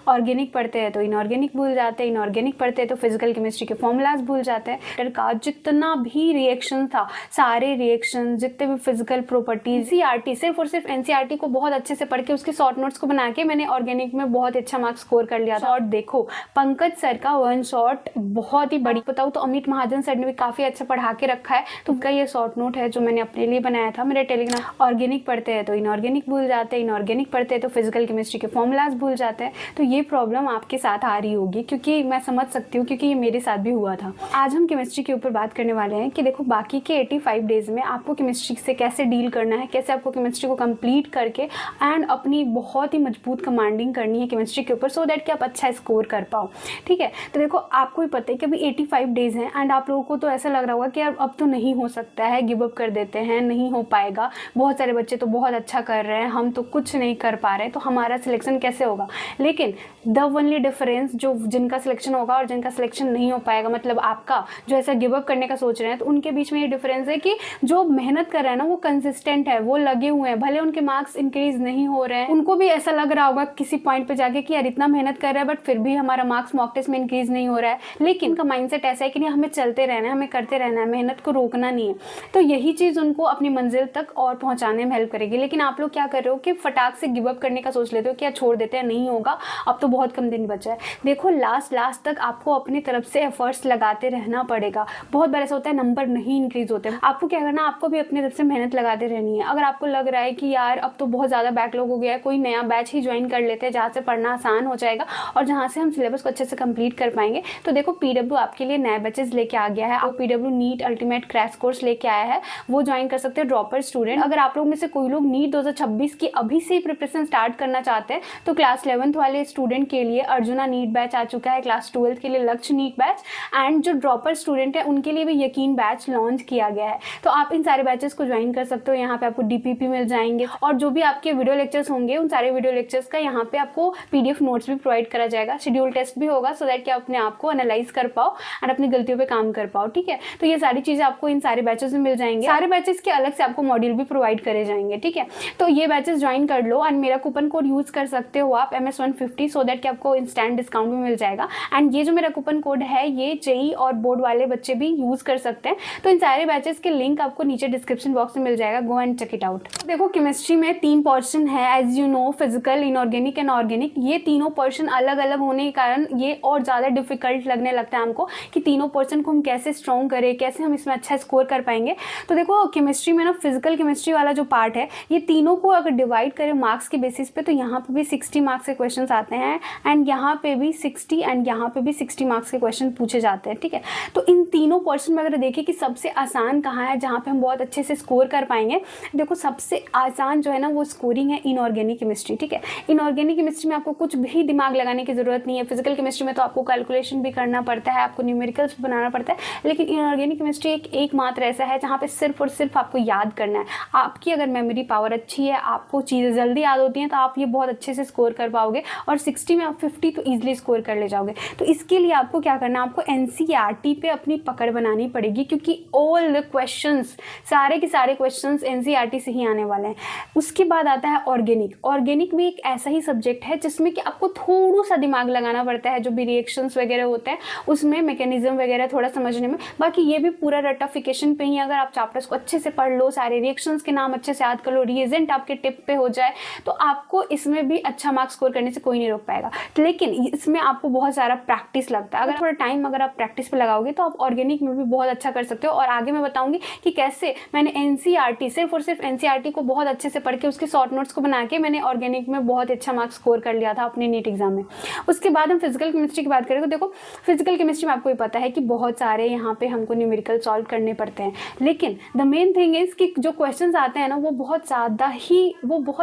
Organic पढ़ते हैं तो इनऑर्गेनिक भूल जाते हैं, इनऑर्गेनिक पढ़ते हैं तो फिजिकल केमिस्ट्री के फॉर्मूलाज भूल जाते हैं। का जितना भी रिएक्शन था, सारे रिएक्शन, जितने भी फिजिकल प्रॉपर्टीज, एनसीईआरटी सिर्फ और सिर्फ एनसीईआरटी को बहुत अच्छे से पढ़ के उसके शॉर्ट नोट्स को बना के मैंने ऑर्गेनिक में बहुत अच्छा मार्क्स स्कोर कर लिया था। और देखो पंकज सर का वन शॉट बहुत ही बड़ी, बताऊँ तो अमित महाजन सर ने भी काफी अच्छा पढ़ा के रखा है। तो उनका ये शॉर्ट नोट है जो मैंने अपने लिए बनाया था मेरे टेलीग्राम। ऑर्गेनिक पढ़ते हैं तो इनऑर्गेनिक भूल जाते हैं, इनऑर्गेनिक पढ़ते हैं तो फिजिकल केमिस्ट्री के फॉर्मूलाज भूल जाते हैं। तो ये प्रॉब्लम आपके साथ आ रही होगी, क्योंकि मैं समझ सकती हूँ, क्योंकि ये मेरे साथ भी हुआ था। आज हम केमिस्ट्री के ऊपर बात करने वाले हैं कि देखो बाकी के 85 डेज में आपको केमिस्ट्री से कैसे डील करना है, कैसे आपको केमिस्ट्री को कंप्लीट करके एंड अपनी बहुत ही मजबूत कमांडिंग करनी है केमिस्ट्री के ऊपर, सो दैट कि आप अच्छा स्कोर कर पाओ। ठीक है, तो देखो आपको भी पता है कि अभी 85 डेज हैं एंड आप लोगों को तो ऐसा लग रहा होगा कि यार अब तो नहीं हो सकता है, गिव अप कर देते हैं, नहीं हो पाएगा, बहुत सारे बच्चे तो बहुत अच्छा कर रहे हैं, हम तो कुछ नहीं कर पा रहे, तो हमारा सिलेक्शन कैसे होगा। लेकिन द ओनली डिफरेंस, जो जिनका सिलेक्शन होगा और जिनका सिलेक्शन नहीं हो पाएगा, मतलब आपका जो ऐसा गिव अप करने का सोच रहे हैं, तो उनके बीच में ये डिफरेंस है कि जो मेहनत कर रहे हैं ना वो कंसिस्टेंट है, वो लगे हुए हैं, भले उनके मार्क्स इंक्रीज नहीं हो रहे हैं, उनको भी ऐसा लग रहा होगा किसी पॉइंट पे जाके कि यार इतना मेहनत कर रहा है बट फिर भी हमारा मार्क्स मॉक टेस्ट में इंक्रीज नहीं हो रहा है, लेकिन उनका माइंडसेट ऐसा है कि नहीं हमें चलते रहना है, हमें करते रहना है, मेहनत को रोकना नहीं है। तो यही चीज उनको अपनी मंजिल तक और पहुंचाने में हेल्प करेगी। लेकिन आप लोग क्या कर रहे हो कि फटाक से गिव अप करने का सोच लेते हो कि यार छोड़ देते हैं, नहीं होगा, अब तो बहुत कम दिन बचा है। देखो लास्ट तक आपको अपनी तरफ से एफर्ट्स लगाते रहना पड़ेगा। बहुत बार ऐसा होता है नंबर नहीं इंक्रीज होते, आपको क्या करना, आपको भी अपनी तरफ से मेहनत लगाते रहनी है। अगर आपको लग रहा है कि यार अब तो बहुत ज्यादा बैकलॉग हो गया है, कोई नया बैच ही ज्वाइन कर लेते हैं जहाँ से पढ़ना आसान हो जाएगा और जहाँ से हम सिलेबस को अच्छे से कंप्लीट कर पाएंगे, तो देखो पीडब्ल्यू आपके लिए नए बैचेस लेके आ गया है। आप PW NEET ultimate crash course लेके आया है, वो ज्वाइन कर सकते हैं ड्रॉपर स्टूडेंट। अगर आप लोग में से कोई लोग नीट 2026 की अभी से प्रिपरेशन स्टार्ट करना चाहते हैं तो क्लास 11th वाले स्टूडेंट के लिए अर्जुना नीट बैच आ चुका है, क्लास 12th के लिए लक्ष्य नीट बैच, एंड जो ड्रॉपर स्टूडेंट है उनके लिए भी यकीन बैच लॉन्च किया गया है। तो आप इन सारे बैचेस को ज्वाइन कर सकते हो। यहाँ पे आपको डीपीपी मिल जाएंगे और जो भी आपके वीडियो लेक्चर्स होंगे उन सारे वीडियो लेक्चर्स का यहाँ पे आपको पीडीएफ नोट्स भी प्रोवाइड करा जाएगा। शेड्यूल टेस्ट भी होगा सो दैट कि आप अपने आप को एनालाइज कर पाओ और अपनी गलतियों पे काम कर पाओ। ठीक है, तो ये सारी चीजें आपको इन सारे बैचेस में मिल जाएंगे। सारे बैचेस के अलग से आपको मॉड्यूल भी प्रोवाइड करे जाएंगे। ठीक है, तो ये बैचेस ज्वाइन कर लो एंड मेरा कूपन कोड यूज कर सकते हो आप MS150, सो दैट कि आपको इंस्टेंट डिस्काउंट भी मिल जाएगा। एंड ये जो मेरा कूपन कोड है ये जेई और बोर्ड वाले बच्चे भी यूज कर सकते हैं। तो इन सारे बैचेस के लिंक आपको नीचे डिस्क्रिप्शन बॉक्स में मिल जाएगा, go and check it out. देखो केमिस्ट्री में 3 पोर्शन है as you know, physical, inorganic and organic. ये तीनों पोर्शन अलग अलग होने के कारण ये और ज्यादा डिफिकल्ट लगने लगता है हमको कि तीनों पोर्शन को हम कैसे स्ट्रॉन्ग करें, कैसे हम इसमें अच्छा स्कोर कर पाएंगे। तो देखो केमिस्ट्री में ना फिजिकल केमिस्ट्री वाला जो पार्ट है ये तीनों को अगर डिवाइड करें मार्क्स के बेसिस पे तो यहाँ पे भी 60 मार्क्स के क्वेश्चन आते हैं एंड यहाँ पे भी 60 एंड यहाँ पे भी 60 मार्क्स के क्वेश्चन पूछे जाते हैं। ठीक है, तो इन तीनों पोर्शन में अगर देखें कि सबसे आसान कहाँ है जहाँ पे हम बहुत अच्छे से स्कोर कर पाएंगे, देखो सबसे आसान जो है ना वो स्कोरिंग है इनऑर्गेनिक केमिस्ट्री। ठीक है, इनऑर्गेनिक केमिस्ट्री में आपको कुछ भी दिमाग लगाने की जरूरत नहीं है। फिजिकल केमिस्ट्री में तो आपको कैलकुलेशन भी करना पड़ता है, आपको न्यूमेरिकल्स भी बनाना पड़ता है, लेकिन इनऑर्गेनिक केमिस्ट्री एकमात्र ऐसा है जहाँ पे सिर्फ और सिर्फ आपको याद करना है। आपकी अगर मेमोरी पावर अच्छी है, आपको चीज़ें जल्दी याद होती हैं, तो आप ये बहुत अच्छे से स्कोर कर पाओगे और 60 में आप 50 तो ईजिली स्कोर कर ले जाओगे। तो इसके लिए आपको क्या करना है, आपको एनसीईआरटी पे अपनी पकड़ बनानी पड़ेगी, क्योंकि ऑल द क्वेश्चंस, सारे के सारे क्वेश्चंस एनसीईआरटी से ही आने वाले हैं। उसके बाद आता है ऑर्गेनिक। ऑर्गेनिक में एक ऐसा ही सब्जेक्ट है जिसमें कि आपको थोड़ा सा दिमाग लगाना पड़ता है, जो भी रिएक्शंस वगैरह होते हैं उसमें मैकेनिज्म वगैरह थोड़ा समझने में। बाकी ये भी पूरा रट्टाफिकेशन पे ही, अगर आप चैप्टर्स को अच्छे से पढ़ लो, सारे रिएक्शंस के नाम अच्छे से याद कर लो, रिएजेंट आपके टिप पे हो जाए, तो आपको इसमें भी अच्छा मार्क्स स्कोर करने से कोई नहीं रोक पाएगा। लेकिन इसमें आपको बहुत सारा प्रैक्टिस लगता है। अगर थोड़ा टाइम अगर आप प्रैक्टिस पे लगाओगे तो आप ऑर्गेनिक में भी बहुत अच्छा कर सकते हो। और आगे मैं बताऊंगी कि कैसे मैंने एनसीईआरटी, सिर्फ और सिर्फ एनसीईआरटी को बहुत अच्छे से पढ़ के उसके शॉर्ट नोट्स को बना के मैंने ऑर्गेनिक में बहुत अच्छा मार्क्स स्कोर कर लिया था अपने नीट एग्जाम में। उसके बाद हम फिजिकल केमिस्ट्री की बात करें तो देखो फिजिकल केमिस्ट्री में आपको भी पता है कि बहुत सारे यहाँ पे हमको न्यूमेरिकल सॉल्व करने पड़ते हैं, लेकिन द मेन थिंग इज कि जो क्वेश्चंस आते हैं ना वो बहुत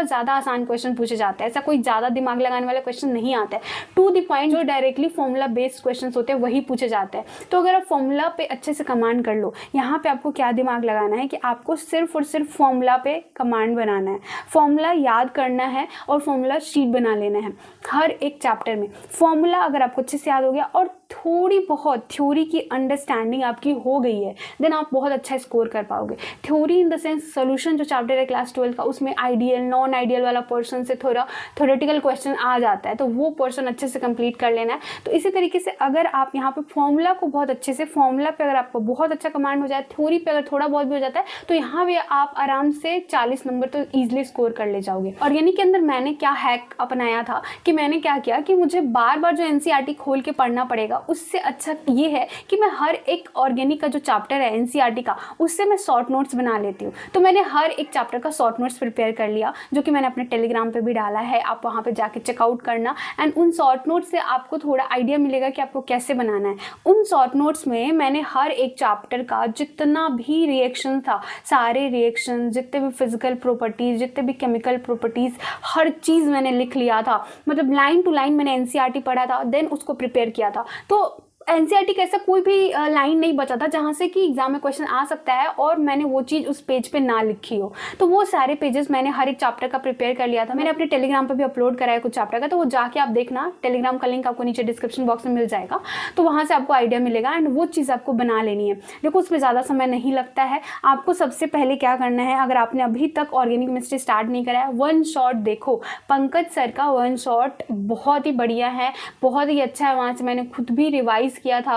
ज़्यादा आसान क्वेश्चन पूछे जाते हैं। ऐसा कोई ज़्यादा दिमाग लगाने वाला क्वेश्चन नहीं आता है। टू द पॉइंट जो डायरेक्टली फॉर्मूला बेस्ड क्वेश्चन होते हैं वही पूछे जाते हैं। तो अगर आप फॉर्मूला पे अच्छे से कमांड कर लो, यहाँ पे आपको क्या दिमाग लगाना है कि आपको सिर्फ और सिर्फ फॉर्मूला पे कमांड बनाना है, फॉर्मूला याद करना है और फॉर्मूला शीट बना लेना है हर एक चैप्टर में। फॉर्मूला अगर आपको अच्छे से याद हो गया और थोड़ी बहुत थ्योरी की अंडरस्टैंडिंग आपकी हो गई है, देन आप बहुत अच्छा स्कोर कर पाओगे। Theory in the sense solution जो चैप्टर है क्लास 12 का, उसमें आइडियल नॉन आइडियल वाला पोर्शन से थोड़ा थ्योरेटिकल क्वेश्चन आ जाता है, तो वो पोर्शन अच्छे से कंप्लीट कर लेना है। तो इसी तरीके से अगर आप यहाँ पे फॉर्मूला को बहुत अच्छे से, फॉर्मूला पे अगर आपको बहुत अच्छा कमांड हो जाए, थ्योरी पे अगर थोड़ा बहुत भी हो जाता है, तो यहाँ पे आप आराम से 40 नंबर तो ईजिली स्कोर कर ले जाओगे। ऑर्गेनिक के अंदर मैंने क्या हैक अपनाया था कि मैंने क्या किया कि मुझे बार बार जो एनसीईआरटी खोल के पढ़ना पड़ेगा, उससे अच्छा ये है कि मैं हर एक ऑर्गेनिक का जो चैप्टर है एनसीईआरटी का, उससे मैं शॉर्ट नोट्स बना लेती हूँ। तो मैंने हर एक चैप्टर का शॉर्ट नोट्स प्रिपेयर कर लिया, जो कि मैंने अपने टेलीग्राम पे भी डाला है, आप वहाँ पे जाके चेकआउट करना। एंड उन शॉर्ट नोट्स से आपको थोड़ा आइडिया मिलेगा कि आपको कैसे बनाना है। उन शॉर्ट नोट्स में मैंने हर एक चैप्टर का जितना भी रिएक्शन था, सारे रिएक्शन, जितने भी फिजिकल प्रॉपर्टीज, जितने भी केमिकल प्रॉपर्टीज, हर चीज़ मैंने लिख लिया था। मतलब लाइन टू लाइन मैंने एनसीईआरटी पढ़ा था, देन उसको प्रिपेयर किया था। तो एनसीईआरटी का ऐसा कोई भी लाइन नहीं बचा था जहाँ से कि एग्जाम में क्वेश्चन आ सकता है और मैंने वो चीज़ उस पेज पे ना लिखी हो। तो वो सारे पेजेस मैंने हर एक चैप्टर का प्रिपेयर कर लिया था। मैंने अपने टेलीग्राम पे भी अपलोड करा है कुछ चैप्टर का, तो वो जाके आप देखना, टेलीग्राम का लिंक आपको नीचे डिस्क्रिप्शन बॉक्स में मिल जाएगा, तो वहाँ से आपको आइडिया मिलेगा। एंड वो चीज़ आपको बना लेनी है। देखो उसमें ज़्यादा समय नहीं लगता है। आपको सबसे पहले क्या करना है, अगर आपने अभी तक ऑर्गेनिक केमिस्ट्री स्टार्ट नहीं करा है, वन शॉट देखो, पंकज सर का वन शॉट बहुत ही बढ़िया है, बहुत ही अच्छा है। वहाँ से मैंने खुद भी रिवाइज किया था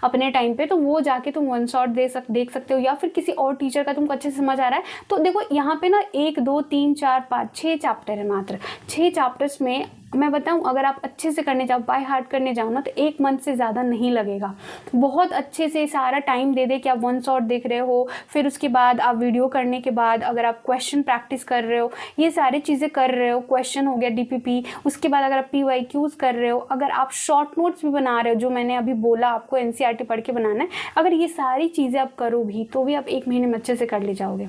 अपने टाइम पे, तो वो जाके तुम वन शॉट देख सकते हो, या फिर किसी और टीचर का तुमको अच्छे से समझ आ रहा है। तो देखो यहाँ पे ना 1 2 3 4 5 6 चैप्टर है, मात्र 6 चैप्टर्स में मैं बताऊं, अगर आप अच्छे से करने जाओ, बाय हार्ट करने जाओ ना, तो 1 मंथ से ज़्यादा नहीं लगेगा। बहुत अच्छे से सारा टाइम दे दे कि आप वन शॉट देख रहे हो, फिर उसके बाद आप वीडियो करने के बाद अगर आप क्वेश्चन प्रैक्टिस कर रहे हो, ये सारी चीज़ें कर रहे हो, क्वेश्चन हो गया डीपीपी, उसके बाद अगर आप पीवाईक्यूज कर रहे हो, अगर आप शॉर्ट नोट्स भी बना रहे हो, जो मैंने अभी बोला आपको एनसीईआरटी पढ़ के बनाना है, अगर ये सारी चीज़ें आप करो भी, तो भी आप 1 महीने में अच्छे से कर ले जाओगे।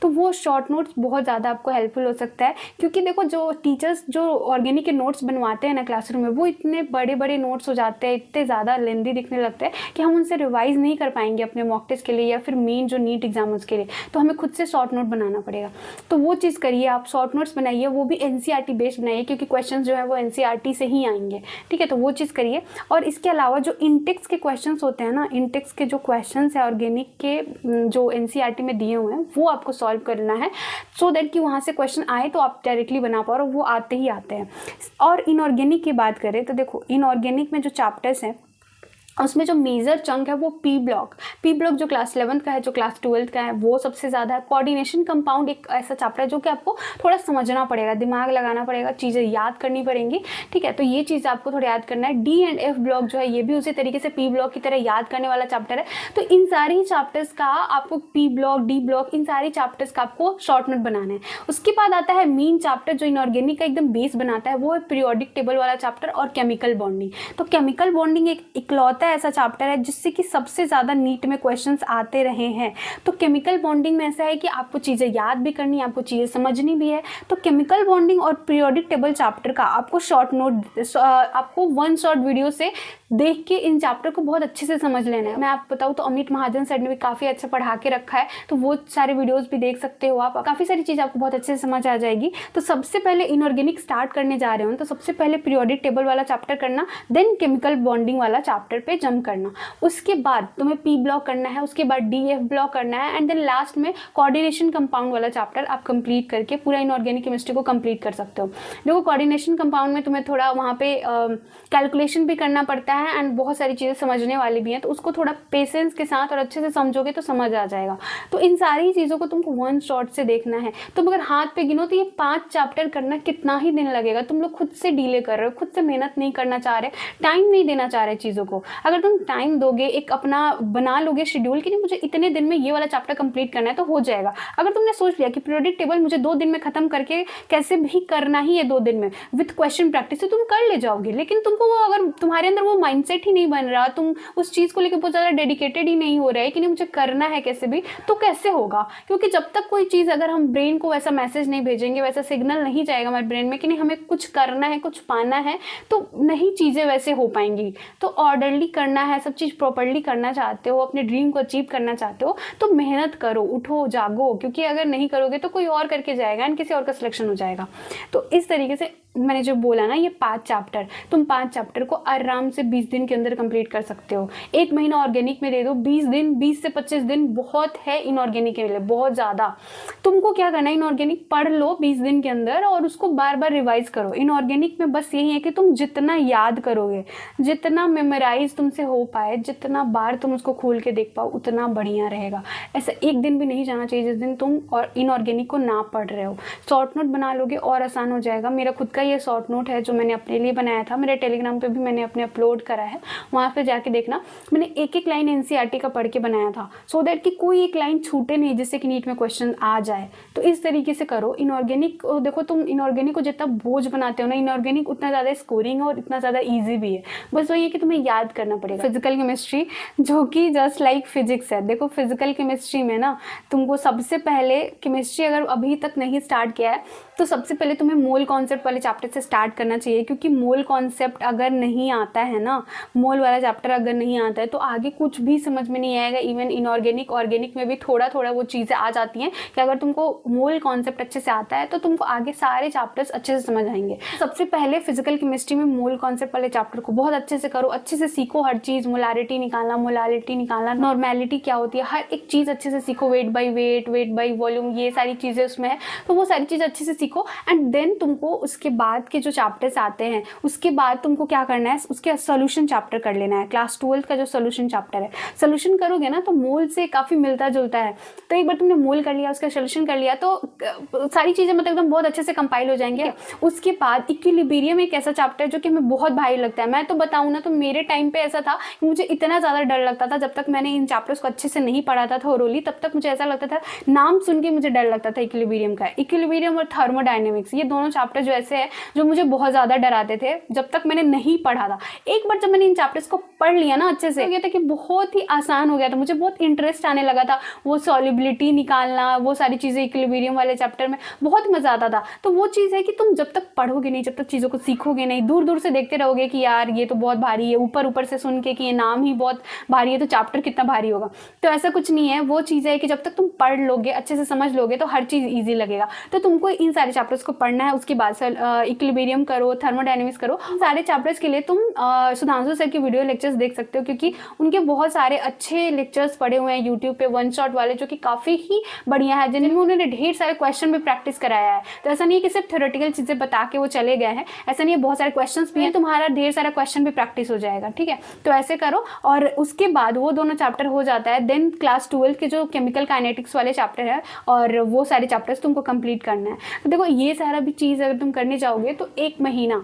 तो वो शॉर्ट नोट्स बहुत ज़्यादा आपको हेल्पफुल हो सकता है, क्योंकि देखो जो टीचर्स जो ऑर्गेनिक के नोट्स बनवाते हैं ना क्लासरूम में, वो इतने बड़े बड़े नोट्स हो जाते हैं, इतने ज़्यादा लेंदी दिखने लगते हैं कि हम उनसे रिवाइज नहीं कर पाएंगे अपने मॉक टेस्ट के लिए या फिर मेन जो नीट एग्जाम उसके लिए। तो हमें खुद से शॉर्ट नोट बनाना पड़ेगा। तो वो चीज़ करिए, आप शॉर्ट नोट्स बनाइए, वो भी एनसीईआरटी बेस्ड बनाइए, क्योंकि क्वेश्चन जो है वो एनसीईआरटी से ही आएंगे। ठीक है, तो वो चीज़ करिए। और इसके अलावा जो इनटेक्स के क्वेश्चन होते हैं ना, इनटेक्स के जो क्वेश्चन है ऑर्गेनिक के जो एनसीईआरटी में दिए हुए हैं, वो आपको सॉल्व करना है, सो दैट कि वहाँ से क्वेश्चन आए तो आप डायरेक्टली बना पाओ, और वो आते ही आते हैं। और इनऑर्गेनिक की बात करें तो देखो, इनऑर्गेनिक में जो चैप्टर्स हैं उसमें जो मेजर चंक है वो पी ब्लॉक जो क्लास 11 का है, जो क्लास 12 का है, वो सबसे ज़्यादा है। कोऑर्डिनेशन कंपाउंड एक ऐसा चैप्टर है जो कि आपको थोड़ा समझना पड़ेगा, दिमाग लगाना पड़ेगा, चीज़ें याद करनी पड़ेंगी। ठीक है, तो ये चीज़ आपको थोड़ा याद करना है। डी एंड एफ ब्लॉक जो है, ये भी उसी तरीके से पी ब्लॉक की तरह याद करने वाला चैप्टर है। तो इन सारी चैप्टर्स का आपको पी ब्लॉक, डी ब्लॉक, इन सारी चैप्टर्स का आपको शॉर्ट नोट बनाना है। उसके बाद आता है मेन चैप्टर जो इनऑर्गेनिक का एकदम बेस बनाता है, वो है पीरियोडिक टेबल वाला चैप्टर और केमिकल बॉन्डिंग। तो केमिकल बॉन्डिंग एक इकलौता ऐसा चैप्टर है जिससे कि सबसे ज़्यादा नीट में क्वेश्चंस आते रहे हैं। तो केमिकल बॉन्डिंग में ऐसा है कि आपको चीज़ें याद भी करनी है, आपको चीज़ें समझनी भी है। तो केमिकल बॉन्डिंग और पीरियोडिक टेबल चैप्टर का आपको शॉर्ट नोट, आपको वन शॉर्ट वीडियो से देख के इन चैप्टर को बहुत अच्छे से समझ लेना है। मैं आपको बताऊँ तो अमित महाजन सर ने भी काफ़ी अच्छा पढ़ा के रखा है, तो वो सारे वीडियोस भी देख सकते हो आप। काफ़ी सारी चीज़ आपको बहुत अच्छे से समझ आ जाएगी। तो सबसे पहले इनऑर्गेनिक स्टार्ट करने जा रहे हो तो सबसे पहले पीरियोडिक टेबल वाला चैप्टर करना, देन केमिकल बॉन्डिंग वाला चैप्टर पे जंप करना। उसके बाद तुम्हें पी ब्लॉक करना है, उसके बाद डी एफ ब्लॉक करना है, एंड देन लास्ट में कोऑर्डिनेशन कंपाउंड वाला चैप्टर आप कंप्लीट करके पूरा इनऑर्गेनिक केमिस्ट्री को कंप्लीट कर सकते हो। देखो कोऑर्डिनेशन कंपाउंड में तुम्हें थोड़ा वहाँ पे कैलकुलेशन भी करना पड़ता है एंड बहुत सारी चीज़ें समझने वाली भी हैं, तो उसको थोड़ा पेशेंस के साथ और अच्छे से समझोगे तो समझ आ जाएगा। तो इन सारी चीज़ों को तुमको वन शॉट से देखना है। तुम अगर हाथ पे गिनो तो ये 5 चैप्टर करना कितना ही दिन लगेगा। तुम लोग खुद से डीले कर रहे हो, खुद से मेहनत नहीं करना चाह रहे, टाइम नहीं देना चाह रहे चीज़ों को। अगर तुम टाइम दोगे, एक अपना बना लोगे शेड्यूल कि नहीं मुझे इतने दिन में ये वाला चैप्टर कंप्लीट करना है, तो हो जाएगा। अगर तुमने सोच लिया कि पीरियोडिक टेबल मुझे 2 दिन में खत्म करके कैसे भी करना ही है 2 दिन में विथ क्वेश्चन प्रैक्टिस, तो तुम कर ले जाओगे। लेकिन तुमको वो, अगर तुम्हारे अंदर वो माइंडसेट ही नहीं बन रहा, तुम उस चीज़ को लेकर बहुत ज़्यादा डेडिकेटेड ही नहीं हो रहे कि नहीं मुझे करना है कैसे भी, तो कैसे होगा? क्योंकि जब तक कोई चीज़, अगर हम ब्रेन को वैसा मैसेज नहीं भेजेंगे, वैसा सिग्नल नहीं जाएगा हमारे ब्रेन में कि नहीं हमें कुछ करना है, कुछ पाना है, तो नहीं चीज़ें वैसे हो पाएंगी। तो ऑर्डरली करना है, सब चीज़ प्रॉपरली करना चाहते हो, अपने ड्रीम को अचीव करना चाहते हो, तो मेहनत करो, उठो, जागो, क्योंकि अगर नहीं करोगे तो कोई और करके जाएगा एंड किसी और का सिलेक्शन हो जाएगा। तो इस तरीके से मैंने जो बोला ना, ये 5 चैप्टर, तुम 5 चैप्टर को आराम से 20 दिन के अंदर कंप्लीट कर सकते हो। 1 महीना ऑर्गेनिक में दे दो, 20 दिन, 20 से 25 दिन बहुत है इनऑर्गेनिक के लिए, बहुत ज़्यादा। तुमको क्या करना है, इनऑर्गेनिक पढ़ लो 20 दिन के अंदर और उसको बार बार रिवाइज करो। इनऑर्गेनिक में बस यही है कि तुम जितना याद करोगे, जितना मेमोराइज तुमसे हो पाए, जितना बार तुम उसको खोल के देख पाओ, उतना बढ़िया रहेगा। ऐसा एक दिन भी नहीं जाना चाहिए जिस दिन तुम और इनऑर्गेनिक को ना पढ़ रहे हो। शॉर्ट नोट बना लोगे और आसान हो जाएगा। मेरा खुद का ये शॉर्ट नोट है जो मैंने अपने लिए बनाया था, मेरे टेलीग्राम पे भी मैंने अपने अपलोड करा है, वहाँ पे जाके देखना। मैंने एक एक लाइन एनसीईआरटी का पढ़ के बनाया था, सो दैट कि कोई एक लाइन छूटे नहीं जिससे कि नीट में क्वेश्चन आ जाए। तो इस तरीके से करो। इनऑर्गेनिक देखो, तुम इनऑर्गेनिक को जितना बोझ बनाते हो ना, इनऑर्गेनिक उतना ज़्यादा स्कोरिंग है और इतना ज़्यादा ईजी भी है। बस वही है कि तुम्हें याद करना पड़ेगा। फिजिकल केमिस्ट्री जो कि जस्ट लाइक फिजिक्स है। देखो फिजिकल केमिस्ट्री में ना तुमको सबसे पहले, केमिस्ट्री अगर अभी तक नहीं स्टार्ट किया है तो सबसे पहले तुम्हें मोल कॉन्सेप्ट वाले चैप्टर से स्टार्ट करना चाहिए, क्योंकि मोल कॉन्सेप्ट अगर नहीं आता है ना, मोल वाला चैप्टर अगर नहीं आता है तो आगे कुछ भी समझ में नहीं आएगा। इवन इनऑर्गेनिक, ऑर्गेनिक में भी थोड़ा थोड़ा वो चीज़ें आ जाती हैं कि अगर तुमको मोल कॉन्सेप्ट अच्छे से आता है तो तुमको आगे सारे चैप्टर्स अच्छे से समझ आएंगे। सबसे पहले फिजिकल केमिस्ट्री में मोल कॉन्सेप्ट वाले चैप्टर को बहुत अच्छे से करो, अच्छे से सीखो हर चीज़, मोलारिटी निकालना, नॉर्मेलिटी क्या होती है, हर एक चीज़ अच्छे से सीखो। Weight by wait, weight by volume, ये सारी चीज़ें उसमें है, तो वो सारी चीज़ अच्छे से सीखो। एंड देन तुमको उसके बाद के जो चैप्टर्स आते हैं, उसके बाद तुमको क्या करना है, उसके सोल्यूशन चैप्टर कर लेना है। क्लास 12 का जो सोल्यूशन चैप्टर है, सोल्यूशन करोगे ना तो मोल से काफ़ी मिलता जुलता है। तो एक बार तुमने मोल कर लिया, उसका सोल्यूशन कर लिया, तो सारी चीज़ें मतलब एकदम बहुत अच्छे से कंपाइल हो जाएंगे। उसके बाद इक्विलिब्रियम एक ऐसा चैप्टर है जो कि हमें बहुत भारी लगता है। मैं तो बताऊँ ना, तो मेरे टाइम पे ऐसा था कि मुझे इतना ज़्यादा डर लगता था, जब तक मैंने इन चैप्टर्स को अच्छे से नहीं पढ़ा था थोरोली, तब तक मुझे ऐसा लगता था, नाम सुन के मुझे डर लगता था इक्विलिब्रियम का। इक्विलिब्रियम और थर्मोडायनेमिक्स, ये दोनों चैप्टर जो ऐसे हैं जो मुझे बहुत ज़्यादा डराते थे जब तक मैंने नहीं पढ़ा था। एक बार जब मैंने इन चैप्टर्स को पढ़ लिया ना अच्छे से, हो गया था कि बहुत ही आसान हो गया था, मुझे बहुत इंटरेस्ट आने लगा था। वो सॉल्युबिलिटी निकालना, वो सारी चीज़ें इक्विलिब्रियम वाले चैप्टर में बहुत मज़ा आता था। तो वो चीज़ है कि तुम जब तक पढ़ोगे नहीं, जब तक चीज़ों को सीखोगे नहीं, दूर दूर से देखते रहोगे कि यार ये तो बहुत भारी है, ऊपर ऊपर से सुन के कि ये नाम ही बहुत भारी है तो चैप्टर कितना भारी होगा, तो ऐसा कुछ नहीं है। वो चीज़ है कि जब तक तुम पढ़ लोगे, अच्छे से समझ लोगे, तो हर चीज़ ईजी लगेगा। तो तुमको इन सारे चैप्टर्स को पढ़ना है। उसके बाद इक्विलिब्रियम करो, थर्मोडायनेमिक्स करो। सारे चैप्टर्स के लिए तुम सुधांशु सर के वीडियो लेक्चर्स देख सकते हो, क्योंकि उनके बहुत सारे अच्छे लेक्चर्स पड़े हुए हैं यूट्यूब पे, वन शॉट वाले, जो कि काफ़ी ही बढ़िया है, जिनमें उन्होंने ढेर सारे क्वेश्चन भी प्रैक्टिस कराया है। तो ऐसा नहीं है कि सिर्फ थ्योरेटिकल चीज़ें बता के वो चले गए हैं, ऐसा नहीं है, बहुत सारे क्वेश्चन भी हैं, तुम्हारा ढेर सारा क्वेश्चन भी प्रैक्टिस हो जाएगा। ठीक है, तो ऐसे करो। और उसके बाद वो दोनों चैप्टर हो जाता है, देन क्लास 12 के जो केमिकल काइनेटिक्स वाले चैप्टर है, और वो सारे चैप्टर्स तुमको कंप्लीट करना है। तो देखो ये सारा भी चीज़ अगर तुम करने जाओगे तो 1 महीना,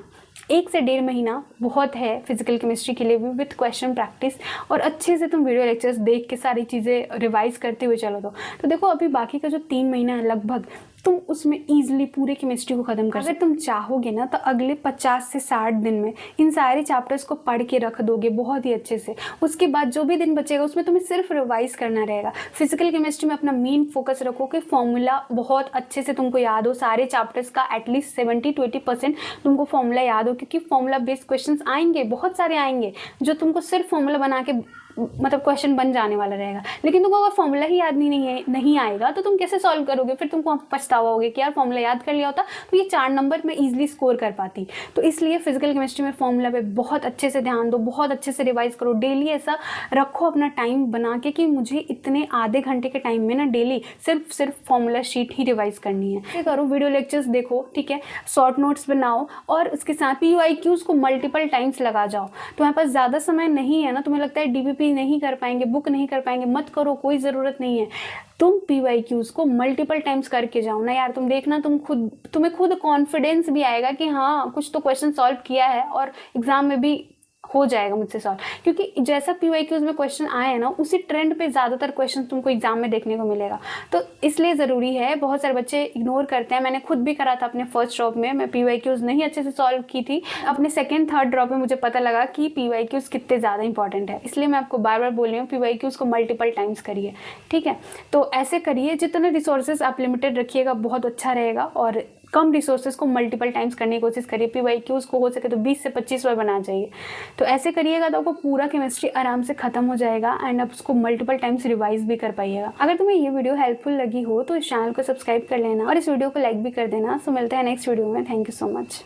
1 से 1.5 महीना बहुत है फिजिकल केमिस्ट्री के लिए भी, विथ क्वेश्चन प्रैक्टिस। और अच्छे से तुम वीडियो लेक्चर्स देख के सारी चीज़ें रिवाइज करते हुए चलो। तो देखो अभी बाकी का जो 3 महीना है लगभग, तुम उसमें ईजिली पूरे केमिस्ट्री को ख़त्म कर सकते। अगर तुम चाहोगे ना तो अगले 50 से 60 दिन में इन सारे चैप्टर्स को पढ़ के रख दोगे बहुत ही अच्छे से। उसके बाद जो भी दिन बचेगा उसमें तुम्हें सिर्फ रिवाइज करना रहेगा। फिजिकल केमिस्ट्री में अपना मेन फोकस रखो कि फॉर्मूला बहुत अच्छे से तुमको याद हो, सारे चैप्टर्स का एटलीस्ट 70 to 80% तुमको फॉर्मूला याद हो, क्योंकि फॉर्मूला बेस्ड क्वेश्चन आएंगे, बहुत सारे आएंगे, जो तुमको सिर्फ फॉर्मूला बना के मतलब क्वेश्चन बन जाने वाला रहेगा। लेकिन तुमको अगर फॉर्मूला ही याद नहीं आएगा तो तुम कैसे सॉल्व करोगे? फिर तुमको पछतावा होगे कि यार फॉर्मूला याद कर लिया होता तो ये 4 नंबर मैं ईजिली स्कोर कर पाती। तो इसलिए फिजिकल केमिस्ट्री में फॉर्मूला पे बहुत अच्छे से ध्यान दो, बहुत अच्छे से रिवाइज करो। डेली ऐसा रखो अपना टाइम बना के कि मुझे इतने आधे घंटे के टाइम में ना डेली सिर्फ फॉर्मूला शीट ही रिवाइज करनी है। ये करो, वीडियो लेक्चर्स देखो, ठीक है, शॉर्ट नोट्स बनाओ, और उसके साथ PYQs को मल्टीपल टाइम्स लगा जाओ। तुम्हारे पास ज़्यादा समय नहीं है ना, तुम्हें लगता है DBP नहीं कर पाएंगे, बुक नहीं कर पाएंगे, मत करो, कोई ज़रूरत नहीं है। तुम PYQs को मल्टीपल टाइम्स करके जाओ ना यार, तुम देखना तुम्हें खुद कॉन्फिडेंस भी आएगा कि हाँ कुछ तो क्वेश्चन सॉल्व किया है और एग्जाम में भी हो जाएगा मुझसे सॉल्व। क्योंकि जैसा PYQs में क्वेश्चन आए हैं ना, उसी ट्रेंड पे ज़्यादातर क्वेश्चन तुमको एग्जाम में देखने को मिलेगा। तो इसलिए ज़रूरी है, बहुत सारे बच्चे इग्नोर करते हैं। मैंने खुद भी करा था अपने फर्स्ट ड्रॉप में, मैं PYQs नहीं अच्छे से सॉल्व की थी। अपने सेकेंड थर्ड ड्रॉप में मुझे पता लगा कि PYQs कितने ज़्यादा इंपॉर्टेंट है। इसलिए मैं आपको बार बार बोल रही हूँ, PYQs को मल्टीपल टाइम्स करिए, ठीक है। तो ऐसे करिए, जितने रिसोर्सेज आप लिमिटेड रखिएगा बहुत अच्छा रहेगा, और कम रिसोर्सेज को मल्टीपल टाइम्स करने की कोशिश करिए। PYQs को हो सके तो 20 से 25 बार बनाना चाहिए। तो ऐसे करिएगा तो आपको पूरा केमिस्ट्री आराम से खत्म हो जाएगा, एंड आप उसको मल्टीपल टाइम्स रिवाइज भी कर पाइएगा। अगर तुम्हें ये वीडियो हेल्पफुल लगी हो तो इस चैनल को सब्सक्राइब कर लेना और इस वीडियो को लाइक भी कर देना। सो मिलते हैं नेक्स्ट वीडियो में। Thank you so much.